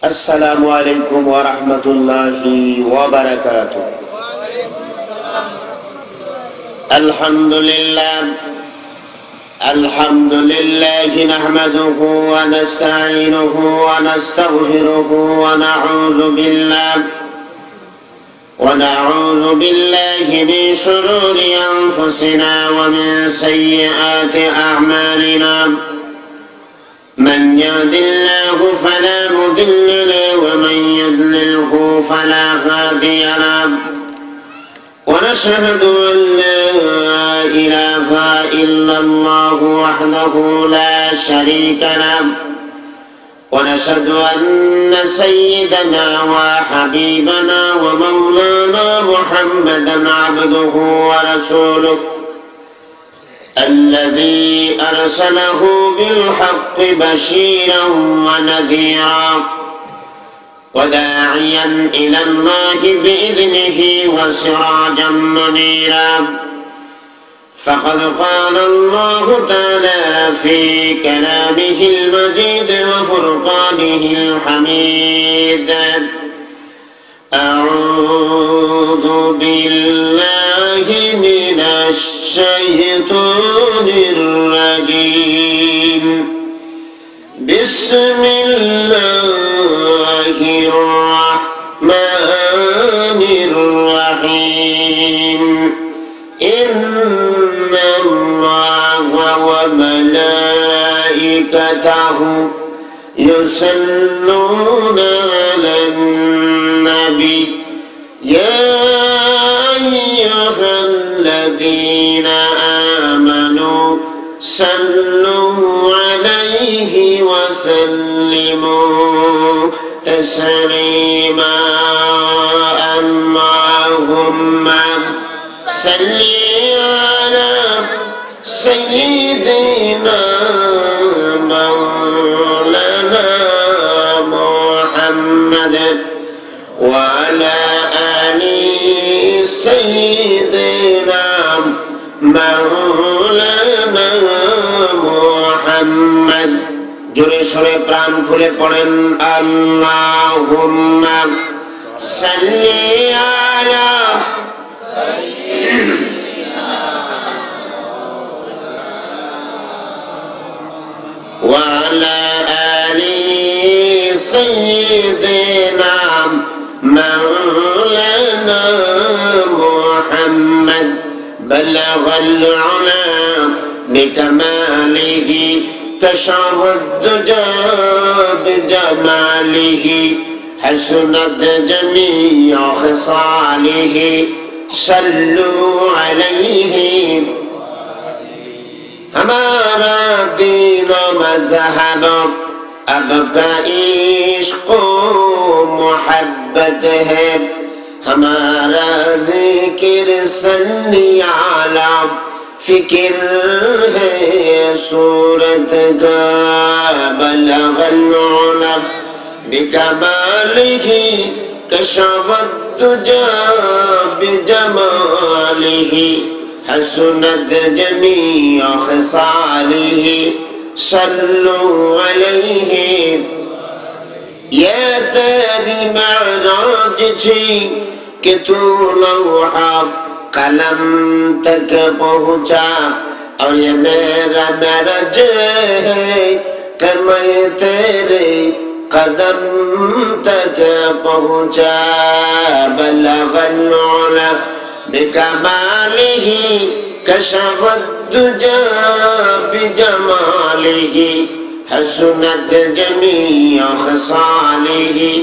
अस्सलामु अलैकुम व रहमतुल्लाहि व बरकातुहू। अल्हम्दुलिल्लाह नहमदुहु व नस्तईनुहु व नस्तगफिरुहु व नऊज़ु बिल्लाहि मिन शुरूरि अनफुसिना व मिन सय्यिआति अअमालिना। मन यहदिल्लाहु फला मुदिल्ल लहु व मन युद्लिल्हु फला हादिय लहु। ونشهد أن لا إله إلا الله وحده لا شريك له ونشهد أن سيدنا وحبيبنا ومولانا محمدا عبده ورسوله الذي أرسله بالحق بشيرا ونذيرا وداعيا إلى الله بإذنه وسراجا منيرا. فقد قال الله تعالى في كلامه المجيد وفرقانه الحميد: أعوذ بالله من الشيطان الرجيم. بسم الله الرحمن الرحيم. إن الله وملائكته يصلون على النبي يا أيها الذين آمنوا صلوا عليه وسلموا تسليما. اللهم صل على سيدنا مولانا محمد وعلى آل سيدنا مولانا محمد. জোরে সরে প্রাণ খুলে পড়েন আল্লাহুম্মা সাল্লি আলা ওয়া আলা আলি সাইয়্যিদিনা মাওলানা মুহাম্মদ বালাগাল উলা বিকামালিহি كشف الدجى بجماله حسنت جميع خصاله صلوا عليه. हमारा दीन मज़हब अब का इश्क़ मोहब्बत है. हमारा ज़िक्र सल्ली अला फिक्र है सूरत का. बलगल उला बिकमालिही कशफत दुजा बिजमालिही हसनत जमीअ खसालिही सल्लु अलैहि. ये तेरी मेराज थी कि तू लौहा कलम तक पहुँचा और ये मेरा मेराज है कि मैं तेरे कदम तक पहुँचा. बलगल उला बिकमालिही कशफत दुजा बिजमालिही हसनत जमीअ खसालिही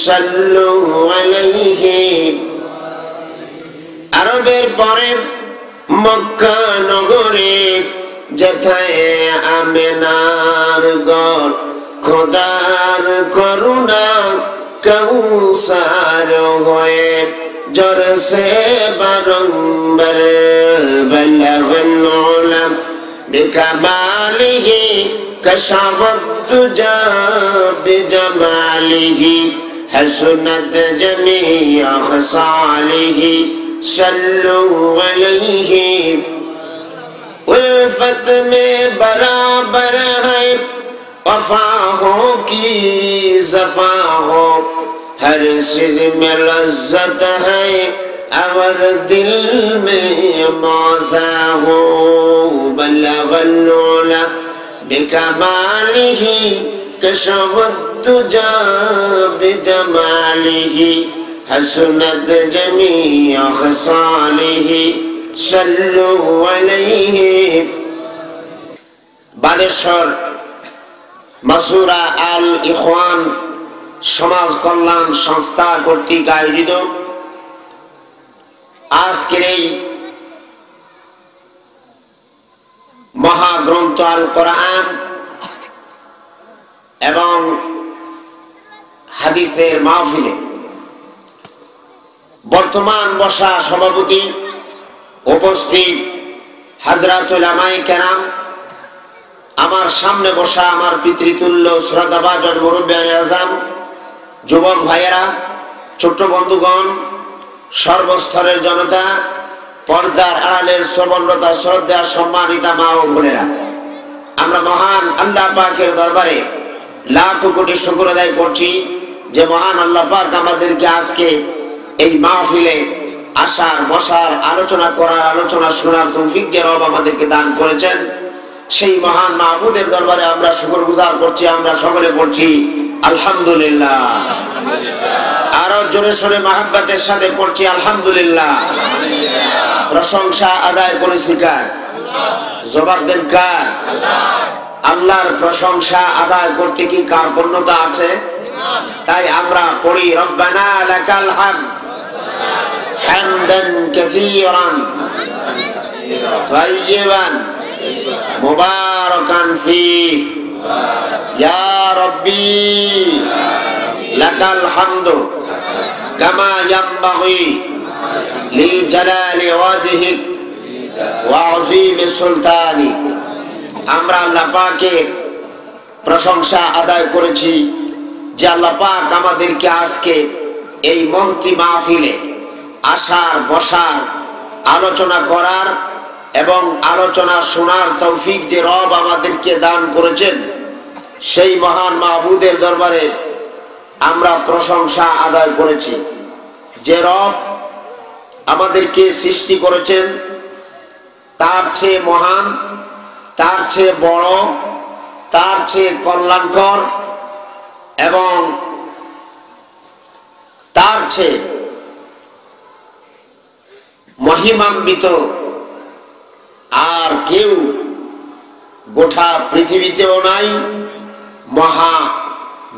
सल्लु अलैहि. আরবের পরে মক্কা নগরে যেথায় আমেনার ঘর খোদার করুণা কৌসার হয়ে জরসে বারম্বার. বলগল উলা বিকামালিহি কশফত দুজা বিজমালিহি হসনত জমিअ খসালিহি सल्लु अलैहि. उल्फत में बराबर है वफाओं की सफा हो, हर चीज में लज्जत है और दिल में मौजा हो। बलगल उला बिकमालिही कशफत दुजा बिजमालिही हसनत जमीअ खसालिही सल्लु अलैहि। बालेश्वर মাসুরা আল ইখওয়ান সমাজ কল্যাণ সংস্থা কর্তৃক আয়োজিত আজকের এই মহাগ্রন্থ আল কোরআন এবং হাদিসের মাহফিলে বর্তমান বসা সভাপতি, উপস্থিত হযরত উলামায়ে কেরাম, আমার সামনে বসা আমার পিতৃতুল্য শ্রদ্ধাভাজন মুরব্বিয়ান আযম, যুবক ভাইয়েরা, ছোট্ট বন্ধুগণ, সর্বস্তরের জনতা, পর্দার আড়ালের শ্রবণরতা শ্রদ্ধা সম্মানিতা মা ও বোনেরা, আমরা মহান আল্লাহ পাকের দরবারে লাখো কোটি শুকর আদায় করছি যে মহান আল্লাহ পাক আমাদেরকে আজকে এই মাহফিলে আসার, বসার, আলোচনা করার, আলোচনা শোনার তৌফিক যে রব আমাদেরকে দান করেছেন, সেই মহান মাহবুদের দরবারে আমরা শুকরগুজার করছি। আমরা সকলে পড়ছি আলহামদুলিল্লাহ। আরো জোরে সোরে মহাব্বতের সাথে পড়ছি আলহামদুলিল্লাহ। প্রশংসা আদায় করেছি কার? জবাব দেন কার? আল্লাহর প্রশংসা আদায় করতে কি কার পূর্ণতা আছে? তাই আমরা পড়ি রব্বানা লাকাল হামদ হামদান কাসীরান তাইয়িবান মুবারাকান ফীহি ইয়া রাব্বি লাকাল হামদু কামা ইয়ানবাগি লিজালালি ওয়াজহিক ওয়া আযীমি সুলতানিক। আমরা আল্লাহ পাকের প্রশংসা আদায় করেছি যে আল্লাহ পাক আমাদেরকে আজকে এই মহতি মাহফিলে আসার, বসার, আলোচনা করার এবং আলোচনা শোনার তৌফিক যে রব আমাদেরকে দান করেছেন, সেই মহান মাহবুদের দরবারে আমরা প্রশংসা আদায় করেছি। যে রব আমাদেরকে সৃষ্টি করেছেন তার চেয়ে মহান, তার চেয়ে বড়, তার চেয়ে কল্যাণকর এবং তার চেয়ে মহিমান্বিত আর কেউ গোটা পৃথিবীতেও নাই, মহা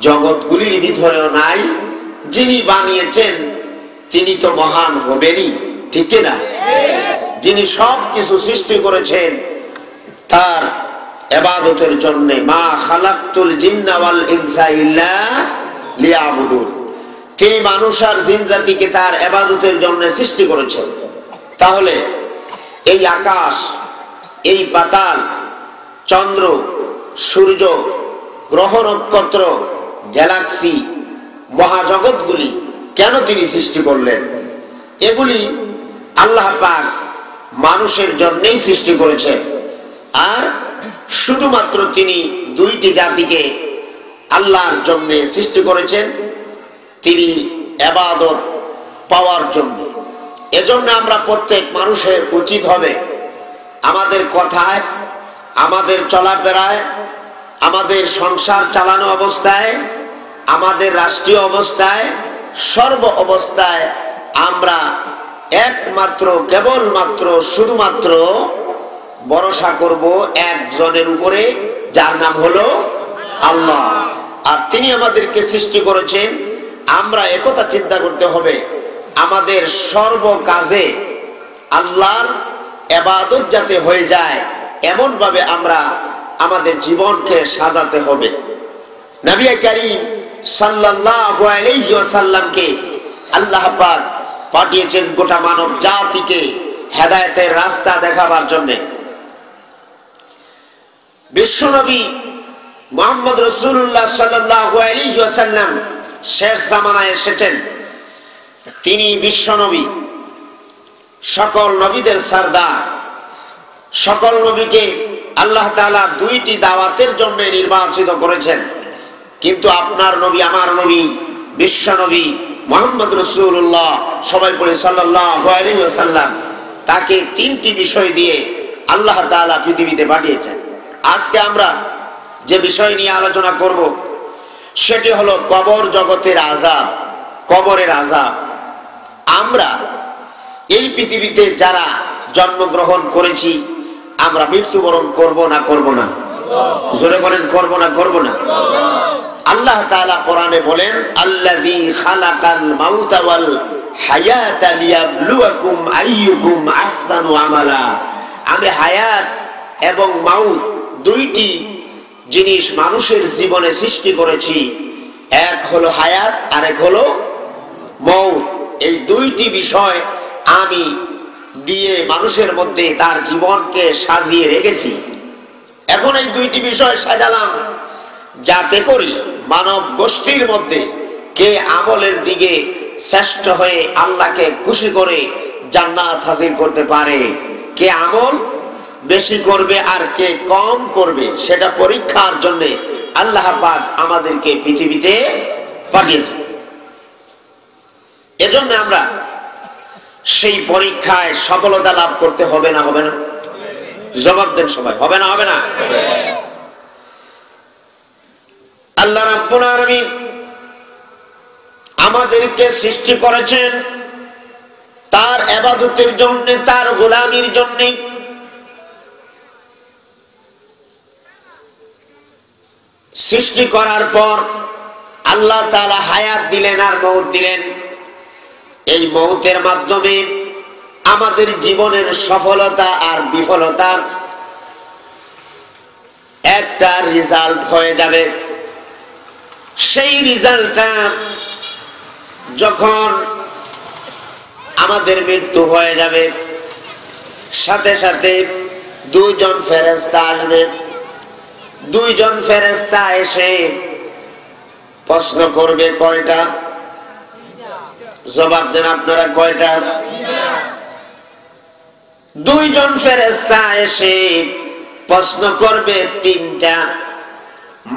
জগৎগুলির ভিতরেও নাই। যিনি বানিয়েছেন তিনি তো মহান হবেনই, ঠিক কিনা? যিনি সব কিছু সৃষ্টি করেছেন তার ইবাদতের জন্য, মা খালাকতুল জিন্না ওয়াল ইনসা ইল্লা লিয়াবুদুন, তিনি মানুষ আর জিন জাতিকে তার ইবাদতের জন্য সৃষ্টি করেছেন। তাহলে এই আকাশ, এই পাতাল, চন্দ্র, সূর্য, গ্রহ নক্ষত্র, গ্যালাক্সি, মহাজগৎগুলি কেন তিনি সৃষ্টি করলেন? এগুলি আল্লাহ পাক মানুষের জন্যই সৃষ্টি করেছেন। আর শুধুমাত্র তিনি দুইটি জাতিকে আল্লাহর জন্য সৃষ্টি করেছেন, তিনি ইবাদত পাওয়ার জন্য। এজন্য আমরা প্রত্যেক মানুষের উচিত হবে আমাদের কথায়, আমাদের চলাফেরায়, আমাদের সংসার চালানো অবস্থায়, আমাদের রাষ্ট্রীয় অবস্থায়, সর্ব অবস্থায় আমরা একমাত্র, কেবলমাত্র, শুধুমাত্র ভরসা করব একজনের উপরে, যার নাম হলো আল্লাহ। আর তিনি আমাদেরকে সৃষ্টি করেছেন। আমরা একথা চিন্তা করতে হবে, আমাদের সর্ব কাজে আল্লাহর ইবাদত যাতে হয়ে যায় এমন ভাবে আমরা আমাদের জীবনকে সাজাতে হবে। নবী করিম সাল্লাল্লাহু আলাইহি ওয়াসাল্লামকে আল্লাহ পাক পাঠিয়েছেন গোটা মানব জাতিকে হেদায়েতের রাস্তা দেখাবার জন্য। বিশ্বনবী মুহাম্মদ রাসূলুল্লাহ সাল্লাল্লাহু আলাইহি ওয়াসাল্লাম শেষ জামানায় এসেছেন। তিনি বিশ্বনবী, সকল নবীদের সরদার। সকল নবীকে আল্লাহ তাআলা দুইটি দাওয়াতের জন্য নির্বাচিত করেছেন। কিন্তু আপনার নবী, আমার নবী, বিশ্ব নবী মুহাম্মদ রাসূলুল্লাহ, সবাই বলে সাল্লাল্লাহু আলাইহি ওয়াসাল্লাম, তাকে তিনটি বিষয় দিয়ে আল্লাহ তাআলা পৃথিবীতে পাঠিয়েছেন। আজকে আমরা যে বিষয় নিয়ে আলোচনা করব সেটি হলো কবর জগতের আযাব, কবরের আযাব। আমরা এই পৃথিবীতে যারা জন্মগ্রহণ করেছি, আমরা মৃত্যুবরণ করব না করব না? জোরে বলেন, করব না করব না? আল্লাহ তাআলা কোরআনে বলেন, আল্লাযী খালাকাল মাউতা ওয়াল হায়াতা লিয়াবলুয়াকুম আইয়ুকুম আহসানু আমালা। আমি হায়াত এবং মাউত দুইটি জিনিস মানুষের জীবনে সৃষ্টি করেছি। এক হলো হায়াত, আরেক হলো মউত। এই দুইটি বিষয় আমি দিয়ে মানুষের মধ্যে তার জীবনকে সাজিয়ে রেখেছি। এখন এই দুইটি বিষয় সাজালাম যাতে করি মানব গোষ্ঠীর মধ্যে কে আমলের দিকে শ্রেষ্ঠ হয়ে আল্লাহকে খুশি করে জান্নাত হাসিল করতে পারে, কে আমল বেশি করবে আর কে কম করবে, সেটা পরীক্ষার জন্য আল্লাহ পাক আমাদেরকে পৃথিবীতে পাঠিয়েছেন। এজন্য আমরা সেই পরীক্ষায় সফলতা লাভ করতে হবে না হবে না? জবাব দেন সবাই, হবে না হবে না? আল্লাহ রাব্বুল আলামিন আমাদেরকে সৃষ্টি করেছেন তার ইবাদতের জন্য, তার গোলামির জন্য। সৃষ্টি করার পর আল্লাহ তাআলা হায়াত দিলেন আর মউত দিলেন। এই মউতের মাধ্যমে আমাদের জীবনের সফলতা আর বিফলতার একটা রেজাল্ট হয়ে যাবে। সেই রেজাল্টটা যখন আমাদের মৃত্যু হয়ে যাবে, সাথে সাথে দুইজন ফেরেশতা আসবে। দুইজন ফেরেশতা এসে প্রশ্ন করবে, কয়টা? জবাব দেন আপনারা, কয়টা? দুইজন ফেরেশতা এসে প্রশ্ন করবে তিনটা।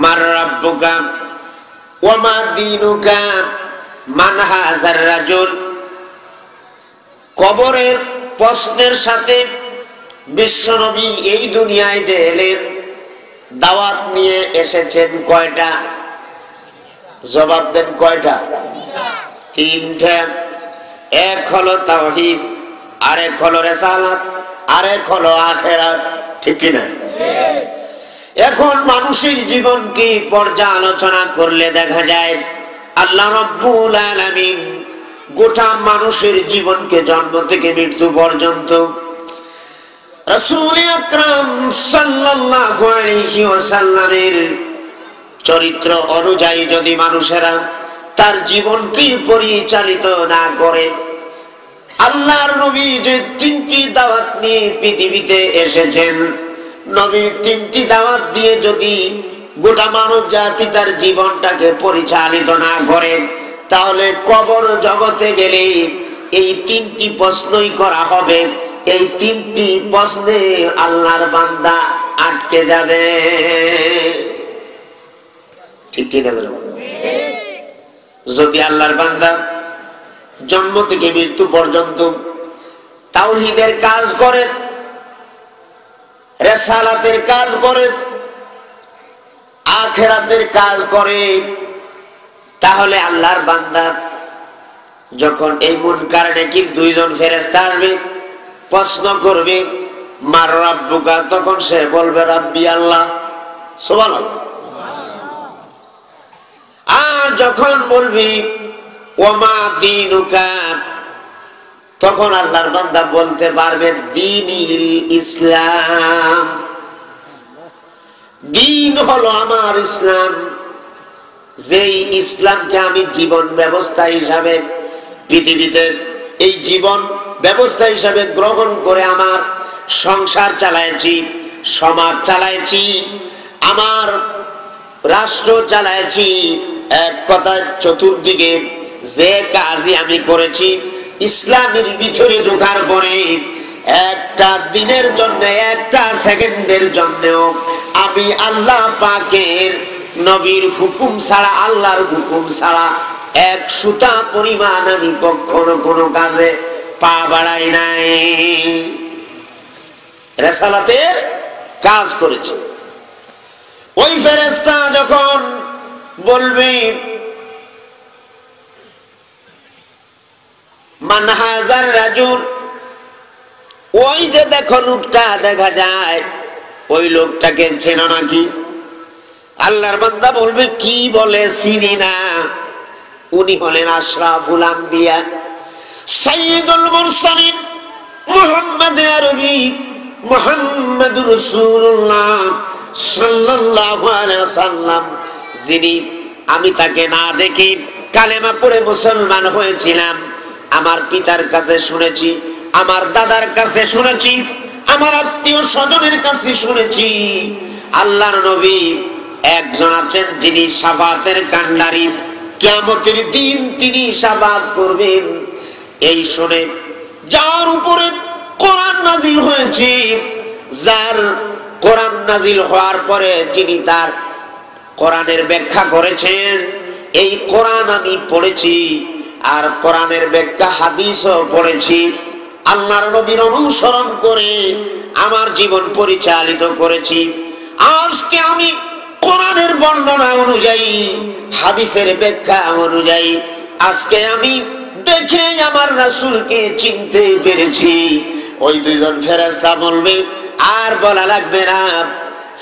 মার রাব্বুকা ওয়া মা দীনুকা মান হাযার রাজুল। কবরের প্রশ্নের সাথে বিশ্বনবী এই দুনিয়ায় যে এলেন, দাওয়াত নিয়ে এসেছেন কয়টা? জবাব দেন, কয়টা? তিনটা। এক হলো তাওহীদ, আরেক হলো রিসালাত, আরেক হলো আখিরাত। ঠিক কি না? এখন মানুষের জীবন কি পর্যালোচনা করলে দেখা যায় আল্লাহ রাব্বুল আলামিন গোটা মানুষের জীবনকে জন্ম থেকে মৃত্যু পর্যন্ত রাসূল আকরাম সাল্লাল্লাহু আলাইহি ওয়াসাল্লামের চরিত্র অনুযায়ী যদি মানুষেরা তার জীবনকে পরিচালিত না করে, আল্লাহর নবী যে তিনটি দাওয়াত নিয়ে পৃথিবীতে এসেছেন, নবীর তিনটি দাওয়াত দিয়ে যদি গোটা মানব জাতি তার জীবনটাকে পরিচালিত না করে, তাহলে কবর জগতে গেলে এই তিনটি প্রশ্নই করা হবে। এই তিনটি প্রশ্নে আল্লাহর বান্দা আটকে যাবে। ঠিক কি না? যদি আল্লাহর বান্দা জন্ম থেকে মৃত্যু পর্যন্ত তাওহীদের কাজ করে, রিসালাতের কাজ করে, আখিরাতের কাজ করে, তাহলে আল্লাহর বান্দা যখন এই মুনকার নেকির দুইজন ফেরেশতা আসবে, প্রশ্ন করবে মার রাব্বুকা, তখন সে বলবে রাব্বি আল্লাহ। সুবহানাল্লাহ। আর যখন বলবি ওমা দীনুকা, তখন আল্লাহর বান্দা বলতে পারবে দীনুল ইসলাম। দিন হলো আমার ইসলাম, যেই ইসলামকে আমি জীবন ব্যবস্থা হিসাবে পৃথিবীতে এই জীবন ব্যবস্থা হিসাবে গ্রহণ করে আমার সংসার চালাইছি, সমাজ চালাইছি, আমার রাষ্ট্র চালাইছি। এক কথায় চতুর্দিকে যে কাজই আমি করেছি, ইসলামের ভিতরে ঢোকার পরে একটা দিনের জন্য, একটা সেকেন্ডের জন্য আমি আল্লাহ পাকের নবীর হুকুম ছাড়া, আল্লাহর হুকুম ছাড়া এক সুতা পরিমাণ আমি কখনো কোনো কাজে পা বাড়াই নাই। রিসালাতের কাজ করেছে। ওই ফেরেশতা যখন বলবে মান হাজার রাজুল, ওই যে দেখো লোকটা দেখা যায়, ওই লোকটাকে চেনো নাকি? আল্লাহর বান্দা বলবে কি বলে, চিনি না। উনি হলেন আশরাফুল আম্বিয়া, সাইয়্যিদুল মুরসালিন, মুহাম্মদ আরবি মুহাম্মদুর রাসূলুল্লাহ সাল্লাল্লাহু আলাইহি ওয়াসাল্লাম, যিনি আমি তাকে না দেখে কালেমা পড়ে মুসলমান হয়েছিলাম। আমার পিতার কাছে শুনেছি, আমার দাদার কাছে শুনেছি, আমার আত্মীয় স্বজনের কাছে শুনেছি আল্লাহর নবী একজন আছেন যিনি শাফাতের কান্ডারি, কিয়ামতের দিন তিনি শাফাত করবেন। এই শুনে যার উপরে কোরআন নাজিল হয়েছে, যার কোরআন নাজিল হওয়ার পরে যিনি তার কোরআনের ব্যাখ্যা করেছেন, এই কোরআন আমি পড়েছি আর কোরআনের ব্যাখ্যা হাদিসও পড়েছি, আল্লাহর নবীর অনুসরণ করে আমার জীবন পরিচালিত করেছি। আজকে আমি কোরআনের বর্ণনা অনুযায়ী, হাদিসের ব্যাখ্যা অনুযায়ী আজকে আমি দেখে আমার রাসূলকে চিনতে পেরেছি। ওই দুইজন ফেরেশতা বলবে আর বলা লাগবে না,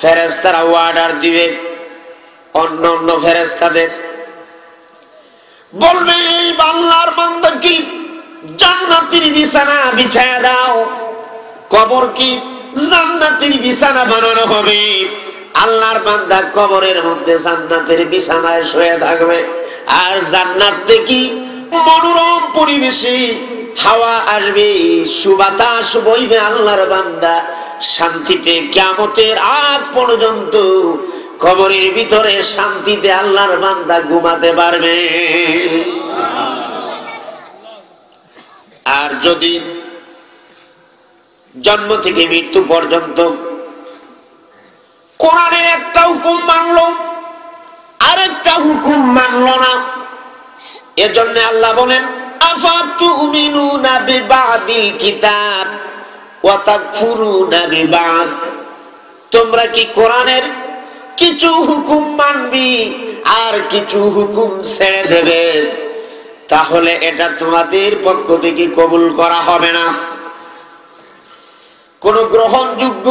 ফেরেশতারা অর্ডার দিবে অন্য অন্য ফেরেশতাদের, বলবে এই আল্লাহর বান্দা কি জান্নাতের বিছানা বিছায়া দাও। কবর কি জান্নাতের বিছানা বানানো হবে? আল্লাহর বান্দা কবরের মধ্যে জান্নাতের বিছানায় শুয়ে থাকবে, আর জান্নাত থেকে মনোরম পরিবেশে হাওয়া আসবে, সুবাতাস বইবে। আল্লাহর বান্দা শান্তিতে কিয়ামতের আগ পর্যন্ত কবরের ভিতরে শান্তিতে আল্লাহর বান্দা ঘুমাতে পারবে। আর যদি জন্ম থেকে মৃত্যু পর্যন্ত কোরআনের একটা হুকুম মানলো, আরেকটা হুকুম মানলো না, এজন্য আল্লাহ বলেন আফাতুমিনুনা বিবাদিল কিতাব ওয়া তাকফুরুনা বিবাদ, তোমরা কি কোরআনের কিছু হুকুম মানবি আর কিছু হুকুম ছেড়ে দেবে? তাহলে এটা তোমাদের পক্ষ থেকে কবুল করা হবে না, কোন গ্রহণযোগ্য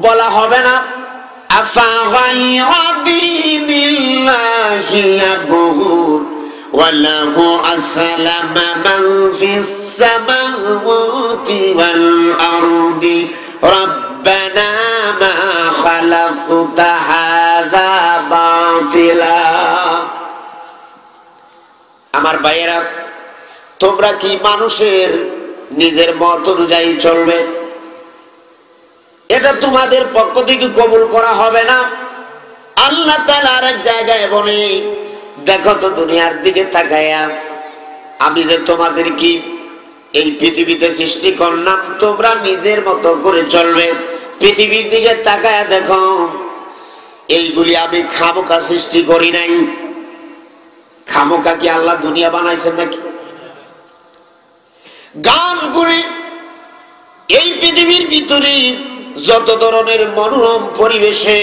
বলা হবে না। আফাগাইরা দীনিল্লাহি ইয়াবগুন ওয়া লাহু আসলামা মান ফিস সামাওয়াতি ওয়াল আরদি রাব্বানা মা খালাকতা হাযা বাতিলা। আমার ভাইয়েরা, তোমরা কি মানুষের নিজের মত অনুযায়ী চলবে? এটা তোমাদের পক্ষ থেকে কবুল করা হবে না। আল্লাহ তাআলা আরেক জায়গায় বলে, দেখো তো দুনিয়ার দিকে তাকায়া, আমি যে তোমাদের কি এই পৃথিবীতে সৃষ্টি করলাম, তোমরা নিজের মতো করে চলবে। পৃথিবীর দিকে তাকায়া দেখো, এইগুলি আমি খামোকা সৃষ্টি করি নাই। খামোকা কি আল্লাহ দুনিয়া বানাইছেন নাকি? গাছগুলি এই পৃথিবীর ভিতরে যত ধরনের মনোরম পরিবেশে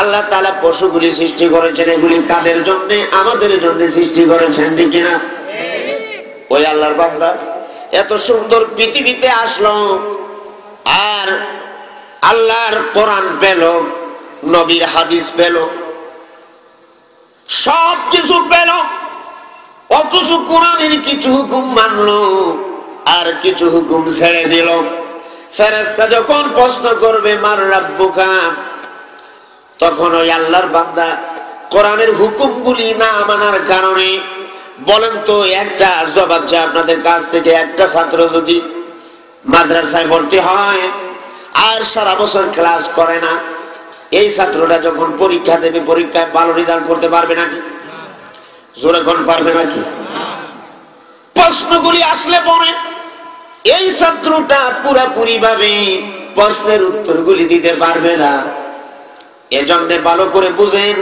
আল্লাহ তাআলা পশুগুলি সৃষ্টি করেছেন, এগুলি কাদের জন্য? আমাদের জন্য সৃষ্টি করেছেন, ঠিক কিনা? ওই আল্লাহর বান্দা এত সুন্দর পৃথিবীতে আসলো, আর আল্লাহর কোরআন পেল, নবীর হাদিস পেল, সব কিছু পেল, অথচ কোরআনের কিছু হুকুম মানলো আর কিছু হুকুম ছেড়ে দিল। ফেরেশতা যখন প্রশ্ন করবে মার রাব্বুকা, তখন ওই আল্লাহর বান্দা কোরআনের হুকুমগুলি না মানার কারণে, বলেন তো একটা জবাব যে আপনাদের কাছ থেকে, একটা ছাত্র যদি মাদ্রাসায় ভর্তি হয় আর সারা বছর ক্লাস করে না, এই ছাত্রটা যখন পরীক্ষা দেবে, পরীক্ষায় ভালো রেজাল্ট করতে পারবে নাকি? জোরে কোন পারবে নাকি? প্রশ্নগুলি আসলে পরে এই ছাত্রটা পুরাপুরি ভাবে প্রশ্নের উত্তরগুলি দিতে পারবে না। এজন্য ভালো করে বুঝেন,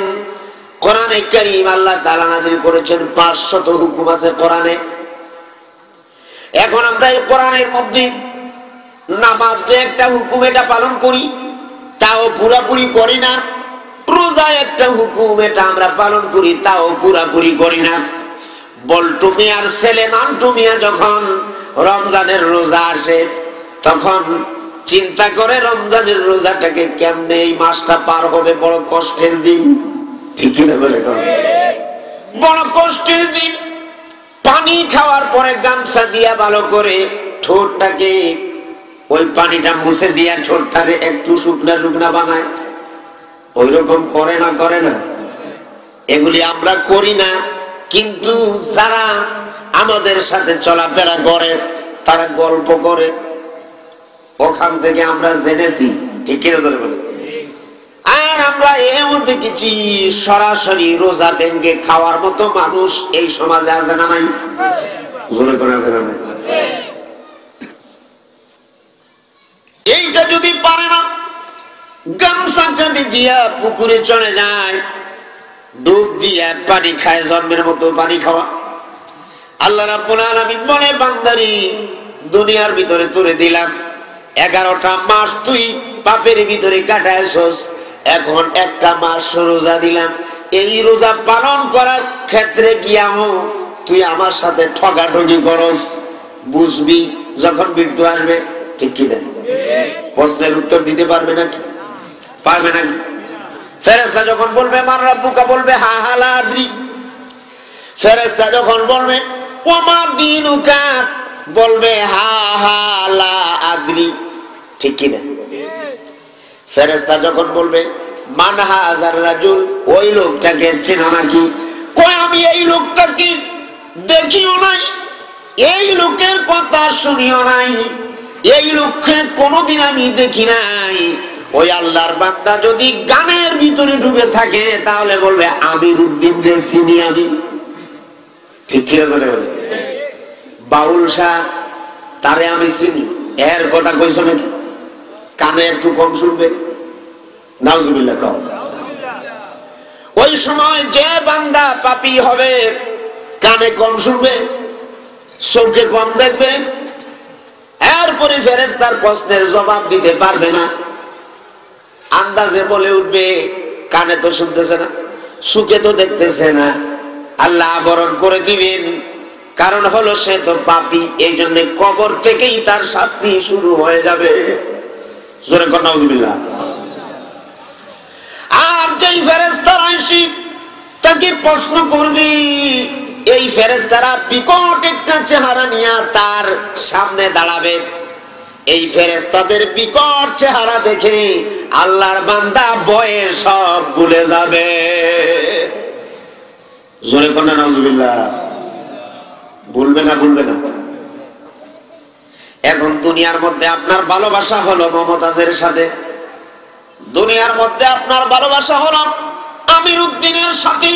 কোরআনে কারীম আল্লাহ তাআলা নাযিল করেছেন 500 হুকুম আছে কোরআনে। এখন আমরা এই কোরআনের মধ্যে নামাজ যে একটা হুকুম এটা পালন করি, তাও পুরাপুরি করি না। রোজা একটা হুকুম, এটা আমরা পালন করি, তাও পুরাপুরি করি না। বল্টু মিয়ার ছেলে নান্টু মিয়া যখন রমজানের রোজা আসে, তখন চিন্তা করে রমজানের রোজাটাকে কেমনে এই মাসটা পার হবে। বড় কষ্টের দিন, ঠিক কিনা বলে? বড় কষ্টের দিন। পানি খাওয়ার পরে গামছা দিয়া ভালো করে ঠোঁটটাকে ওই পানিটা মুছে দিয়া ঠোঁটটারে একটু শুকনা শুকনা বানায়। ওই রকম করে না? করে না? এগুলি আমরা করি না, কিন্তু যারা আমাদের সাথে চলাফেরা করে তারা গল্প করে, ওখান থেকে আমরা জেনেছি, ঠিক কিনা ধরে বলে। আর আমরা এর মধ্যে কিছু সরাসরি রোজা ভেঙে খাওয়ার মতো মানুষ এই সমাজে আছে না নাই? জোরে করে আছে না নাই? এইটা যদি পারে না, গামছা কাঁধে দিয়া পুকুরে চলে যায়, ডুব দিয়া পানি খায়, জন্মের মতো পানি খাওয়া। আল্লাহ রাব্বুল আলামিন বলে, বান্দারি দুনিয়ার ভিতরে তোরে দিলাম 11টা মাস, তুই পাপের ভিতরে কাটাইছস, এখন একটা মাস রোজা দিলাম। এই রোজা পালন করার ক্ষেত্রে গিয়াও তুই আমার সাথে ঠকাঠকি করস, বুঝবি যখন মৃত্যু আসবে, ঠিক কিনা? প্রশ্নের উত্তর দিতে পারবে নাকি? পারবে নাকি? ফেরেশতা যখন বলবে মান রাব্বুকা, বলবে হা হা লা আদরি। ফেরেশতা যখন বলবে ওমা দীনুকা, বলবে হা হা লা আদরি, ঠিক কিনা? ফেরেশতা যখন বলবে মান হাযার রাজুল, ওই লোকটাকে চেনো নাকি? কই আমি এই লোকটাকে দেখিও নাই, এই লোকের কথা শুনিও নাই, এই লোককে কোনোদিন আমি দেখি নাই। ওই আল্লাহর বান্দা যদি গানের ভিতরে ডুবে থাকে, তাহলে বলবে আমির উদ্দিন রে চিনি আমি, ঠিক কি বলে? বাউল শাহ, তারে আমি চিনি, এর কথা কইছো নাকি? কানে একটু কম শুনবে, নাউজুবিল্লাহ কও। ওই সময় যে বান্দা পাপী হবে, কানে কম শুনবে, চোখে কম দেখবে, এরপরে ফেরেশতার প্রশ্নের জবাব দিতে পারবে না। আন্দাজে বলে উঠবে, কানে তো শুনতেছে না, চোখে তো দেখতেছে না। আল্লাহ আবরণ করে দিবেন, কারণ হলো সে তো পাপী, এই জন্য কবর থেকেই তার শাস্তি শুরু হয়ে যাবে। জোরে কর নাউজুবিল্লাহ। আর যেই ফেরেশতারা আসি তাকে প্রশ্ন করবি, এই ফেরেশতারা বিকট একটা চেহারা নিয়ে তার সামনে দাঁড়াবে। এই ফেরেশতাদের বিকট চেহারা দেখে আল্লাহর বান্দা ভয়ে সব ভুলে যাবে। জোরে কর নাউজুবিল্লাহ। ভুলবে না? ভুলবে না? এখন দুনিয়ার মধ্যে আপনার ভালোবাসা হলো মমতাজের সাথে, দুনিয়ার মধ্যে আপনার ভালোবাসা হলো আমির উদ্দিনের সাথে,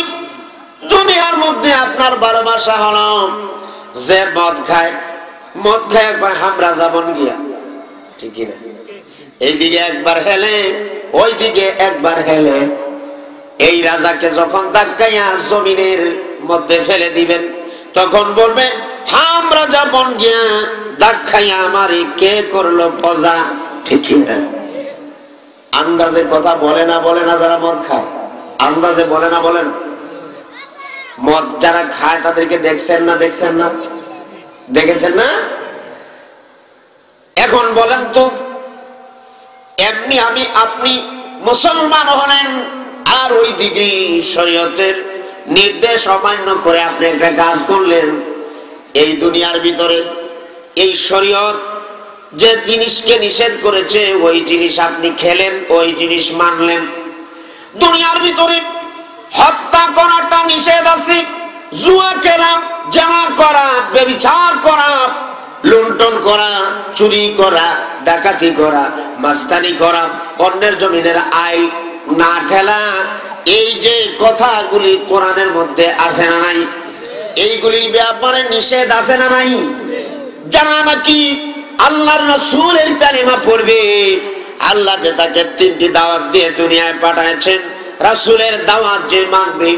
দুনিয়ার মধ্যে আপনার ভালোবাসা হলো যে মদ খায়, মদ খায় একবার আমরা যাবন গিয়া, ঠিক না? এইদিকে একবার হেলে, ওই দিকে একবার হেলে। এই রাজাকে যখন ধাক্কাইয়া জমিনের মধ্যে ফেলে দিবেন, তখন বলবে আমরা যাবন গিয়া ধাক্কাইয়া আমারে কে করলো পজা, ঠিক না? আন্দাজে কথা বলে না? বলে না? যারা মদ খায় আন্দাজে বলে না? বলেন? মদ যারা খায় তাদেরকে দেখছেন না? দেখছেন না? দেখেছেন না? এখন বলেন তো, এমনি আমি আপনি মুসলমান হলেন, আর ওই দিকে শরীয়তের নির্দেশ অমান্য করে আপনি একটা কাজ করলেন। এই দুনিয়ার ভিতরে এই শরীয়ত যে জিনিসকে নিষেধ করেছে, ওই জিনিস আপনি খেলেন, ওই জিনিস মানলেন। দুনিয়ার ভিতরে হত্যা করাটা নিষেধ আছে, জুয়া খেলা, জানা করা, ব্যভিচার করা, লুণ্ঠন করা, চুরি করা, ডাকাতি করা, মাস্তানি করা, অন্যের জমিনের আইল না ঠেলা, এই যে কথাগুলি কোরআনের মধ্যে আছে না নাই? এইগুলির ব্যাপারে নিষেধ আছে না নাই? যারা নাকি আল্লাহর রাসূলের কালিমা পড়বে আল্লাহ যে তাকে 3টি দাওয়াত দিয়ে দুনিয়ায় পাঠাচ্ছেন, রাসূলের দাওয়াত যে মানবে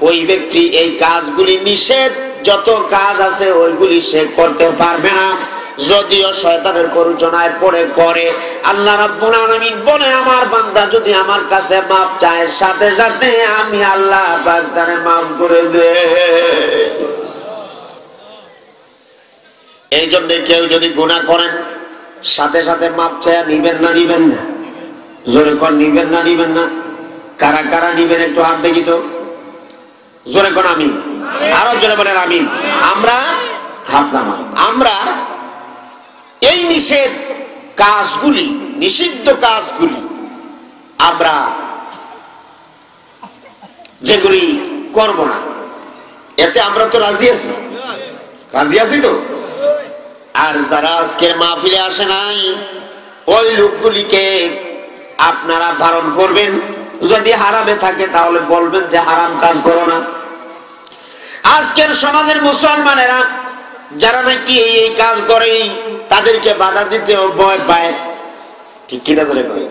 ওই ব্যক্তি এই কাজগুলি নিষেধ যত কাজ আছে ওইগুলি সে করতে পারবে না। যদিও শয়তানের প্ররোচনায় পড়ে করে। আল্লাহ রাব্বুল আলামিন বলেন, আমার বান্দা যদি আমার কাছে মাপ চায় সাথে সাথে আমি আল্লাহ পাক তারে মাফ করে দেই। এই জন্য কেউ যদি গুনাহ করেন সাথে সাথে মাপ চায় নিবেন না? নিবেন না? জোরে কোন নিবেন না? নিবেন না? কারা কারা নিবেন একটু হাত দেখি তো, জোরে কোন আমিন। আরো জোরে বলেন আমিন। আমরা হাত নামান। আমরা এই নিষেধ কাজগুলি, নিষিদ্ধ কাজগুলি আমরা যেগুলি করব না, এতে আমরা তো রাজি আছি। রাজি আছি তো? আর যারা আজকের মাহফিলে আসে নাই ওই লোকগুলিকে আপনারা বারণ করবেন। যদি হারামে থাকে তাহলে বলবেন যে হারাম কাজ করো না। আজকের সমাজের মুসলমানেরা যারা নাকি এই কাজ করে তাদেরকে বাধা দিতেও ভয় পায়। ঠিক কিনা ধরে করে?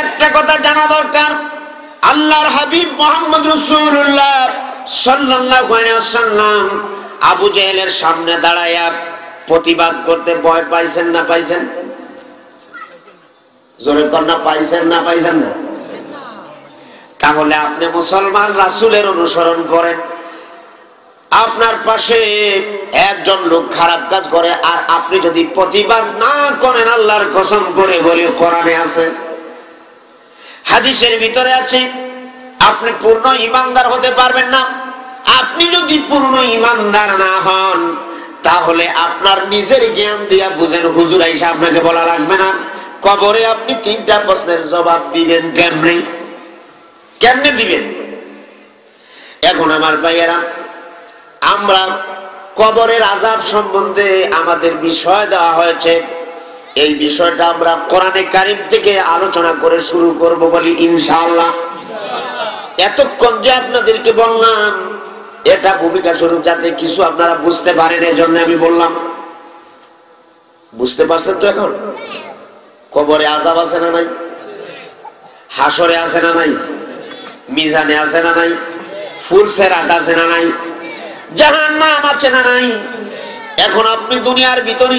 একটা কথা জানা দরকার, আল্লাহর হাবিব মুহাম্মদ রাসূলুল্লাহ সাল্লাল্লাহু আলাইহি ওয়াসাল্লাম আবু জেহেলের সামনে দাঁড়ায়া প্রতিবাদ করতে ভয় পাইছেন না পাইছেন? জোরে কর না, পাইছেন না পাইছেন না? তাহলে আপনি মুসলমান, রাসূলের অনুসরণ করেন। আপনার পাশে একজন লোক খারাপ কাজ করে আর আপনি যদি প্রতিবাদ না করেন, আল্লাহর কসম করে বলি কোরআনে আছে, হাদিসের ভিতরে আছে, আপনি পূর্ণ ঈমানদার হতে পারবেন না। আপনি যদি পূর্ণ ঈমানদার না হন তাহলে আপনার নিজের জ্ঞান দিয়া বুঝেন, হুজুর আইসা আপনাকে বলা লাগবে না, কবরে আপনি 3টা প্রশ্নের জবাব দিবেন। কেমনে কেমনে দিবেন? এখন আমার ভাইয়েরা, আমরা কবরের আযাব সম্বন্ধে আমাদের বিষয় দেওয়া হয়েছে। এই বিষয়টা আমরা কোরআনে কারীম থেকে আলোচনা করে শুরু করব বলি ইনশাআল্লাহ। এতক্ষণ যে আপনাদেরকে বললাম এটা ভূমিকা স্বরূপ, যাতে কিছু আপনারা বুঝতে পারেন এজন্য আমি বললাম। বুঝতে পারছেন তো? এখন কবরে আযাব আছে না নাই? হাসরে আছে না নাই? মিজানে আছে না নাই? ফুলসিরাত আছে না নাই? জাহান্নাম আছে না নাই? এখন আপনি দুনিয়ার ভিতরে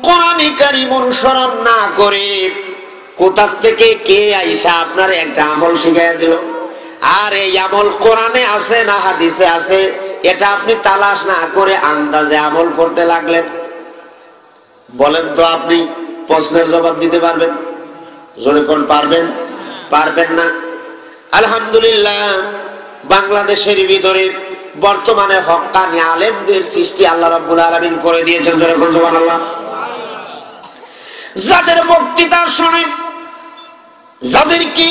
কোরআনে কারীম অনুসরণ না করে কোথা থেকে কে আইসা আপনার একটা আমল শিখাইয়া দিল, আর এই আমল কোরআনে আছে না হাদিসে আছে এটা আপনি তালাশ না করে আন্দাজে আমল করতে লাগলেন। বলেন তো, আপনি প্রশ্নের জবাব দিতে পারবেন? জোরে কোন পারবেন? পারবেন না। আলহামদুলিল্লাহ, বাংলাদেশের ভিতরে বর্তমানে হক্কানি আলেমদের সৃষ্টি আল্লাহ রাব্বুল আলামিন করে দিয়েছেন। জোরে কোন সুবহানাল্লাহ। যাদের বক্তৃতা শুনে, যাদেরকে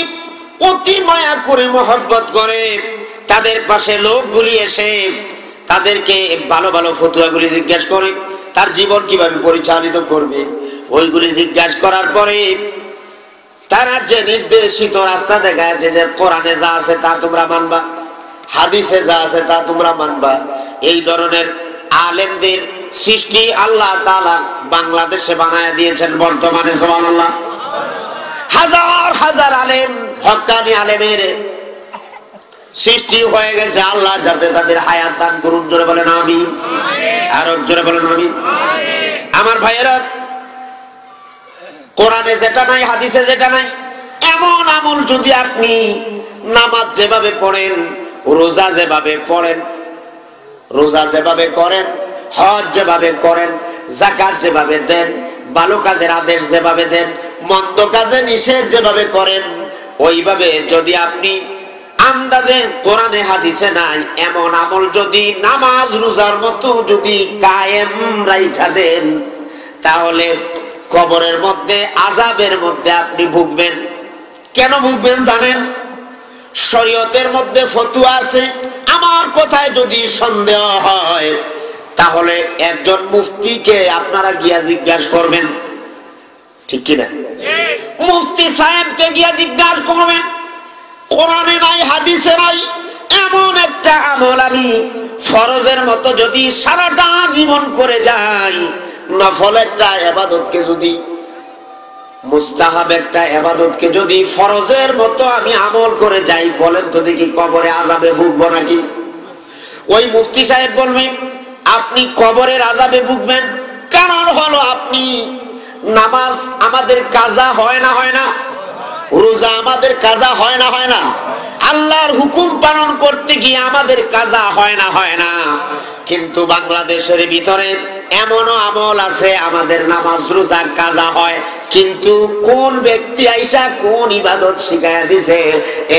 অতি মায়া করে মহব্বত করে, তাদের পাশে লোকগুলি এসে তাদেরকে ভালো ভালো ফতোয়াগুলি জিজ্ঞাসা করে, তার জীবন কিভাবে পরিচালিত করবে ওইগুলি জিজ্ঞাসা করার পরে তারা যে নির্দেশিত রাস্তা দেখায় যে কোরআনে যা আছে তা তোমরা মানবা, হাদিসে যা আছে তা তোমরা মানবা, এই ধরনের আলেমদের সৃষ্টি আল্লাহ তাআলা বাংলাদেশে বানায় দিয়েছেন বর্তমানে। সুবহানাল্লাহ। হাজার হাজার আলেম, হক্কানি আলেমের সৃষ্টি হয়ে গেছে। আল্লাহ যাতে তাদের হায়াত দান করুন। জোরে বলেন আমিন। আর জোরে বলেন আমিন। আমার ভাইয়েরা, কোরআনে যেটা নাই, হাদিসে যেটা নাই, এমন আমল যদি আপনি নামাজ যেভাবে পড়েন, রোজা যেভাবে পড়েন, রোজা যেভাবে করেন, হজ যেভাবে করেন, যাকাত যেভাবে দেন, ভালো কাজের আদেশ যেভাবে দেন, মন্দ কাজে নিষেধ যেভাবে করেন, ওইভাবে যদি আপনি আন্দাজে কোরআনে হাদিসে নাই এমন আমল যদি নামাজ রোজার মতো যদি কায়েম রাইখা দেন, তাহলে কবরের মধ্যে আযাবের মধ্যে আপনি ভুগবেন। কেন ভুগবেন জানেন? শরীয়তের মধ্যে ফতোয়া আছে। আমার কথায় যদি সন্দেহ হয় তাহলে একজন মুফতিকে আপনারা গিয়া জিজ্ঞাসা করবেন, ঠিক কিনা? মুফতি সাহেবকে গিয়া জিজ্ঞাসা করবেন, কোরআনে নাই হাদিসে নাই এমন একটা আমল আমি ফরজের মতো যদি সারাটা জীবন করে যাই, নফল একটা ইবাদতকে যদি মুস্তাহাব একটা ইবাদতকে যদি ফরজের মতো আমি আমল করে যাই, বলেন তো দেখি কবরে আযাবে ভুগবো নাকি? ওই মুফতি সাহেব বলবেন আপনি কবরের আযাবে ভুগবেন, কারণ হলো আপনি নামাজ আমাদের কাজা হয় না, হয় না? রোজা আমাদের কাজা হয় না, হয় না? আল্লাহর হুকুম পালন করতে গিয়ে আমাদের কাজা হয় না, হয় না? কিন্তু বাংলাদেশের ভিতরে এমনও আমল আছে আমাদের নামাজ রোজা কাজা হয়, কিন্তু কোন ব্যক্তি আইসা কোন ইবাদত শিখায়া দিছে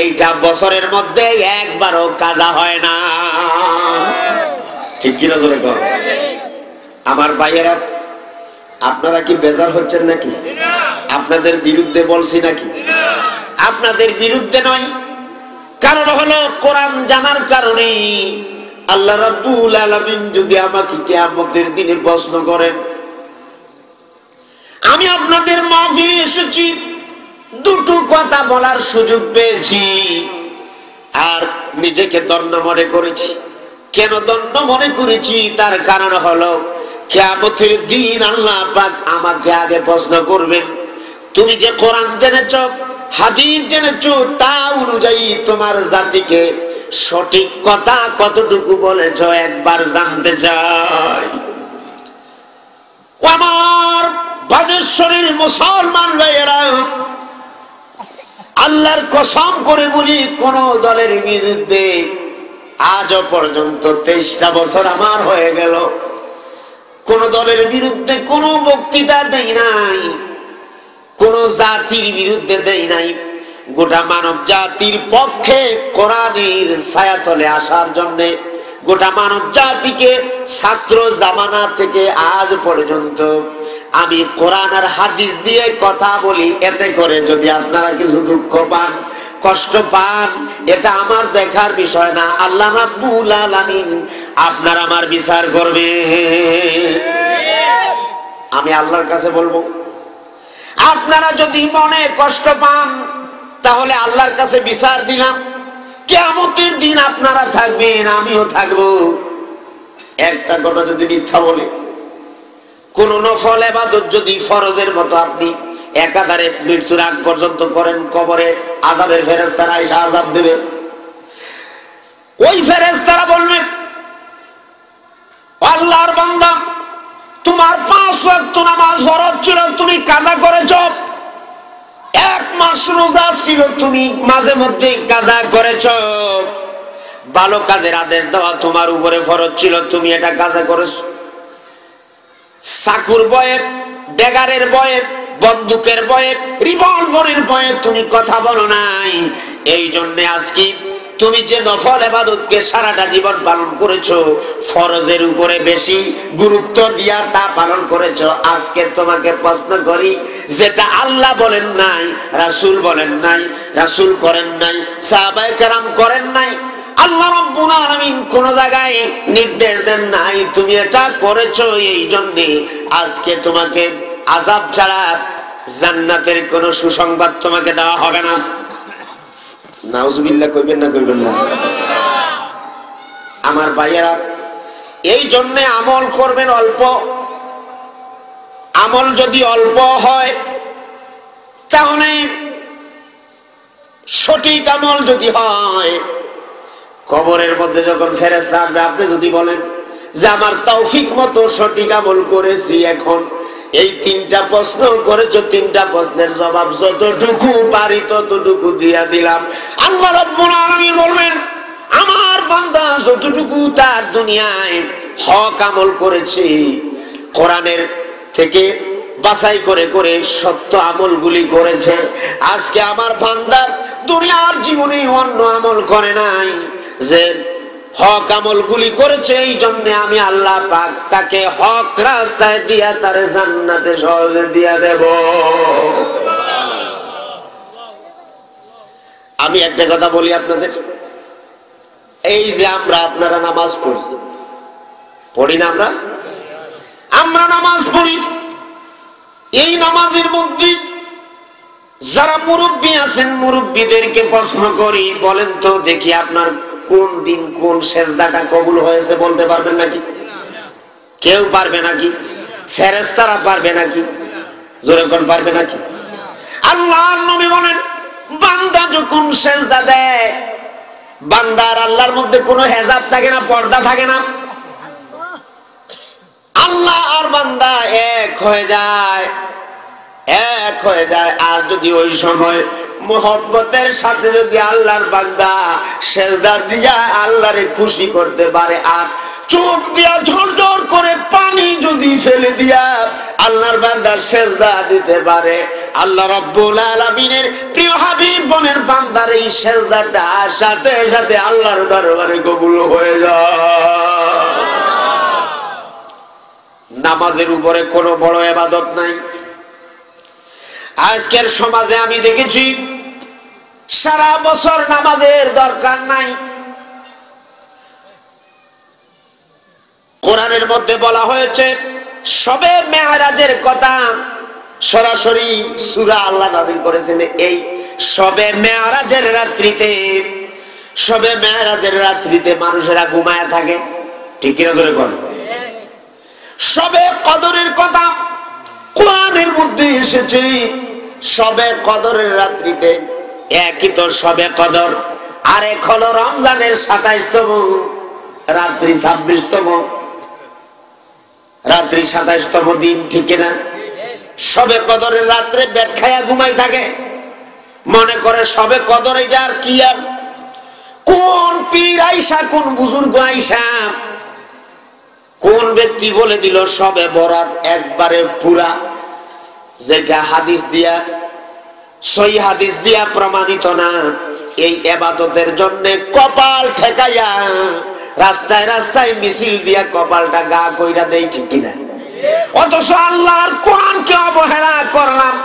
এইটা বছরের মধ্যে একবারও কাজা হয় না। ঠিক কিনা জোরে কর। আমার ভাইয়েরা, আপনারা কি বেজার হচ্ছেন নাকি? আপনাদের বিরুদ্ধে বলছি নাকি? আপনাদের বিরুদ্ধে নয়, কারণ হলো কোরআন জানার কারণে আল্লাহ রাব্বুল আলামিন যদি আমাকে কিয়ামতের দিনে প্রশ্ন করেন, আমি আপনাদের মাহফিলে এসেছি, দুটো কথা বলার সুযোগ পেয়েছি আর নিজেকে ধন্য মনে করেছি। কেন ধন্য মনে করেছি? তার কারণ হলো কিয়ামতের দিন আল্লাহ পাক আমাকে আগে প্রশ্ন করবেন, তুমি যে কোরআন জেনেছ, হাদিস জেনেছ, তা অনুযায়ী তোমার জাতিকে সঠিক কথা কতটুকু বলেছ একবার জানতে চাই। আমার বাদেশ্বরের মুসলমান ভাইয়েরা, আল্লাহর কসম করে বলি, কোন দলের বিরুদ্ধে আজও পর্যন্ত 23টা বছর আমার হয়ে গেল, কোন দলের বিরুদ্ধে কোন বক্তৃতা দেই নাই, কোন জাতির বিরুদ্ধে দেই নাই। গোটা মানব জাতির পক্ষে কোরআনের ছায়াতলে আসার জন্য গোটা মানব জাতিকে ছাত্র জামানা থেকে আজ পর্যন্ত আমি কোরআন আর হাদিস দিয়ে কথা বলি। এতে করে যদি আপনারা কিছু দুঃখ পান, কষ্ট পান, এটা আমার দেখার বিষয় না, আল্লাহ রাব্বুল আলামিন আপনার আমার বিচার করবে। আমি আল্লাহর কাছে বলবো, আপনারা যদি মনে কষ্ট পান তাহলে আল্লাহর কাছে বিচার দিলাম, কিয়ামতের দিন আপনারা থাকবেন, আমিও থাকবো। একটা কথা যদি মিথ্যা বলে, কোন নফল ইবাদত যদি ফরজের মতো আপনি একাধারে মৃত্যুর আগ পর্যন্ত করেন, কবরে আযাবের ফেরেশতারা এসে আযাব দেবে। ওই ফেরেশতারা বলবে, আল্লাহর বান্দা, তোমার 5 ওয়াক্ত নামাজ ফরজ ছিল, তুমি কাজা করেছো। 1 মাস রোজা ছিল, তুমি মাঝে মধ্যে কাজা করেছো। ভালো কাজের আদেশ দেওয়া তোমার উপরে ফরজ ছিল, তুমি এটা কাজা করেছো। চাকুর বয়ে, ডেগারের বয়ে, বন্দুকের বয়ে, রিভলভারের বয়ে তুমি কথা বলো নাই। এই জন্য আজকে তুমি যে নফল ইবাদতকে সারাটা জীবন পালন করেছো, ফরজের উপরে বেশি গুরুত্ব দিয়া তা পালন করেছো। আজকে তোমাকে প্রশ্ন করি, যেটা আল্লাহ বলেন নাই, রাসূল বলেন নাই, রাসূল করেন নাই, সাহাবায়ে কেরাম করেন নাই, আল্লাহ রাব্বুল আলামিন কোন জায়গায় নির্দেশ দেন নাই, তুমি এটা করেছো, এই জন্য আজকে তোমাকে আযাব ছাড়া জান্নাতের কোন সুসংবাদ তোমাকে দেওয়া হবে না। নাউজুবিল্লাহ কইবেন না, কইবেন না? আমার ভাইয়েরা, এই জন্য আমল করবেন অল্প। আমল যদি অল্প হয় তাহলে সঠিক আমল যদি হয়, কবরের মধ্যে যখন ফেরেশতা আসবে, আপনি যদি বলেন যে আমার তৌফিক মতো সঠিক আমল করেছি, এখন এই 3টা প্রশ্ন করেছো, 3টা প্রশ্নের জবাব যতটুকু পারি ততটুকু দিয়া দিলাম। আল্লাহ রাব্বুল আলামিন বলবেন, আমার বান্দা যতটুকু তার দুনিয়ায় হক আমল করেছে, কোরআনের থেকে বাছাই করে করে সত্য আমলগুলি করেছে, আজকে আমার বান্দা দুনিয়ার জীবনে অন্য আমল করে নাই, যে হক আমলগুলি করেছে, এই জন্য আমি আল্লাহ পাক তাকে হক রাস্তায় দিয়া তারে জান্নাতে সহজে দিয়া দেব। আমি একটা কথা বলি আপনাদের, এই যে আপনারা নামাজ পড়ি না, আমরা নামাজ পড়ি, এই নামাজের মধ্যে যারা মুরব্বী আছেন, মুরব্বীদেরকে প্রশ্ন করি, বলেন তো দেখি আপনার কোন দিন কোন সেজদাটা কবুল হয়েছে বলতে পারবেন নাকি? কেউ পারবে নাকি? ফেরেশতারা পারবে নাকি? জোরে কোন পারবে নাকি? আল্লাহর নবী বলেন, বান্দা যখন সেজদা দেয়, বান্দার আল্লাহর মধ্যে কোনো হেজাব থাকে না, পর্দা থাকে না। আল্লাহ আর বান্দা এক হয়ে যায়, এক হয়ে যায়। আর যদি ওই সময় মোহব্বতের সাথে যদি আল্লাহর বান্দা সেজদা দিয়া আল্লাহরে খুশি করতে পারে, আর চোখ দিয়া ঝরঝর করে পানি যদি ফেলে দিয়া আল্লাহর বান্দা সেজদা দিতে পারে, আল্লাহ রাব্বুল আলামিনের প্রিয় হাবিব বলেন, বান্দার এই সেজদাটা সাথে সাথে আল্লাহর দরবারে কবুল হয়ে যায়। নামাজের উপরে কোনো বড় ইবাদত নাই। আজকের সমাজে আমি দেখেছি সারা বছর নামাজের দরকার নাই। কোরআনের মধ্যে বলা হয়েছে শবে মেরাজের কথা, সরাসরি সূরা আল্লাহ নাযিল করেছেন এই শবে মেরাজের রাত্রিতে। শবে মেরাজের রাত্রিতে মানুষেরা ঘুমায় থাকে, ঠিক কিনা ধরে কোন? শবে কদরের কথা কোরআনের মধ্যে এসেছে, শবে কদরের রাত্রিতে। একই তো শবে কদর, আর এক হলো রমজানের 27তম রাত্রি, 26তম রাত্রি, 27তম দিন, ঠিক না? শবে কদরের রাত্রে বেড খায়া ঘুমাই থাকে, মনে করে শবে কদর এটা আর কি। আর কোন পীর আইসা, কোন বুজুর্গ আইসা, কোন ব্যক্তি বলে দিল শবে বরাত একবারে পুরা, যেটা হাদিস দিয়া, সহি হাদিস দিয়া প্রমাণিত না। এই ইবাদতের জন্য কপাল ঠেকাইয়া রাস্তায় রাস্তায় মিছিল দিয়া কপালটা গা কইরা দেই, ঠিক কিনা? অথচ আল্লাহর কোরআনকে অবহেলা করলাম।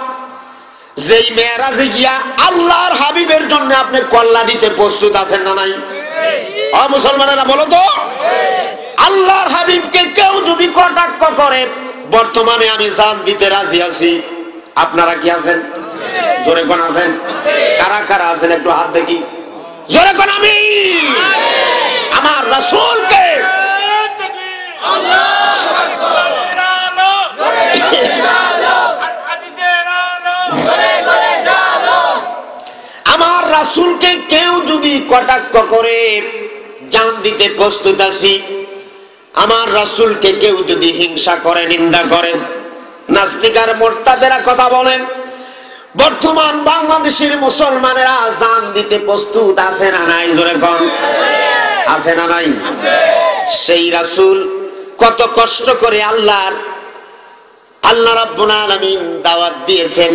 যেই মেরাজে গিয়া আল্লাহর হাবিবের জন্য আপনি কল্লা দিতে প্রস্তুত আছেন না নাই? ও মুসলমানেরা বলো তো, আল্লাহর হাবিবকে কেউ যদি কটাক্ষ করে, বর্তমানে আমি জান দিতে রাজি আছি। আপনারা কি আছেন? জোরে কোন আছেন? কারা কারা আছেন একটু হাত দেখি, জোরে কোন। আমি আমার রাসূলকে আমার রাসূলকে কেউ যদি কটাক্ষ করে, জান দিতে প্রস্তুত আছি। আমার রাসূলকে কেউ যদি হিংসা করে, নিন্দা করে, নাস্তিকার মুরতাদেরা কথা বলেন, বর্তমান বাংলাদেশের মুসলমানেরা জান দিতে প্রস্তুত আছে না নাই? জোরে কোন, আছে না নাই? সেই রাসূল কত কষ্ট করে আল্লাহ রাব্বুল আলামিন দাওয়াত দিয়েছেন,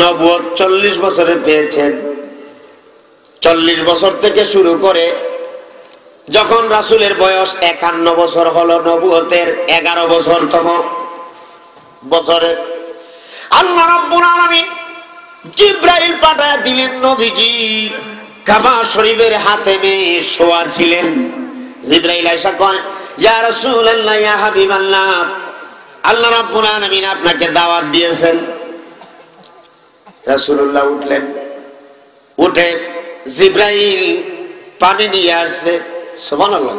নবুয়ত 40 বছরে পেয়েছেন। 40 বছর থেকে শুরু করে যখন রাসূলের বয়স 51 বছর হলো, নবুয়তের 11 বছরতম বছরে আল্লাহ রাব্বুল আলামিন জিবরাইল পাঠায় দিলেন। নবীজি কাবা শরীফের হাতেমে শোয়া ছিলেন। জিবরাইল আয়েশা কয়, ইয়া রাসূলুল্লাহ, ইয়া হাবিবাল্লাহ, আল্লাহ রাব্বুল আলামিন আপনাকে দাওয়াত দিয়েছেন। রাসূলুল্লাহ উঠলেন, উঠে জিবরাইল পানি নিয়ে আসছে। সুবহানাল্লাহ।